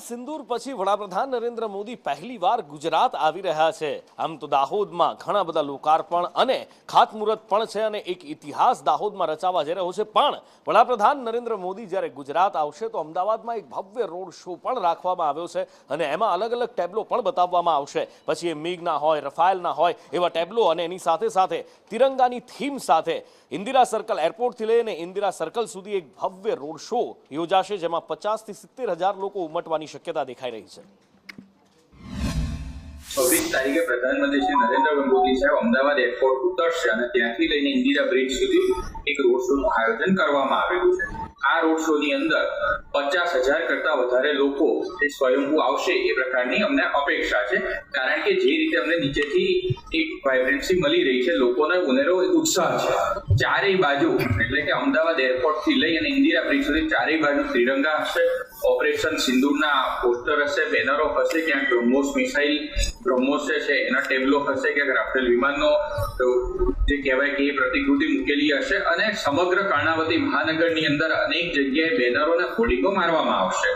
સિંદૂર પછી વડાપ્રધાન નરેન્દ્ર મોદી પહેલીવાર ગુજરાત આવી રહ્યા છે। આમ તો દાહોદમાં ઘણા બધા લોકાર્પણ અને ખાતમુહૂર્ત પણ છે અને એક ઇતિહાસ દાહોદમાં રચાવા જઈ રહ્યો છે। પણ વડાપ્રધાન નરેન્દ્ર મોદી જ્યારે ગુજરાત આવશે તો અમદાવાદમાં એક ભવ્ય રોડ શો પણ રાખવામાં આવ્યો છે અને એમાં અલગ અલગ ટેબ્લો પણ બતાવવામાં આવશે। પછી એ મેઘના હોય, રફાયેલના હોય એવા ટેબ્લો અને એની સાથે સાથે તિરંગાની થીમ સાથે इंदिरा सर्कल एरपोर्ट थी लईने इंदिरा सर्कल सुधी एक भव्य रोड शो योजाशे, जेमां 50 થી 70 हज़ार लोग उमटवानी शक्यता देखाई रही है। 26 तारीखे प्रधानमंत्री श्री नरेंद्र मोदी साहेब अमदावाद एरपोर्ट उतरशे અને ત્યાંથી લઈને इंदिरा ब्रिज સુધી એક રોડ શોનું આયોજન કરવામાં આવેલું છે। આ રોડ શોની અંદર 50,000 કરતા વધારે લોકો જે સ્વયંભૂ આવશે એ પ્રકારની અમને અપેક્ષા છે, કારણ કે જે રીતે અમને નીચેથી એક વાઇબ્રન્સી મળી રહી છે, લોકોનો ઉનેરો એક ઉત્સાહ છે। ચારેય બાજુ એટલે કે અમદાવાદ એરપોર્ટ થી લઈ અને इंदिरा ब्रिज સુધી ચારેય બાજુ ત્રિરંગા હશે, ઓપરેશન સિંદૂરના પોસ્ટર હશે, બેનરો હશે, ક્યાંક બ્રહ્મોસ મિસાઇલ બ્રહ્મોસ છે એના ટેબ્લો હશે, ક્યાંક રાફેલ વિમાનનો જે કહેવાય કે એ પ્રતિકૃતિ મૂકેલી હશે અને સમગ્ર કર્ણાવતી મહાનગરની અંદર અનેક જગ્યાએ બેનરો અને હોર્ડિંગો મારવામાં આવશે।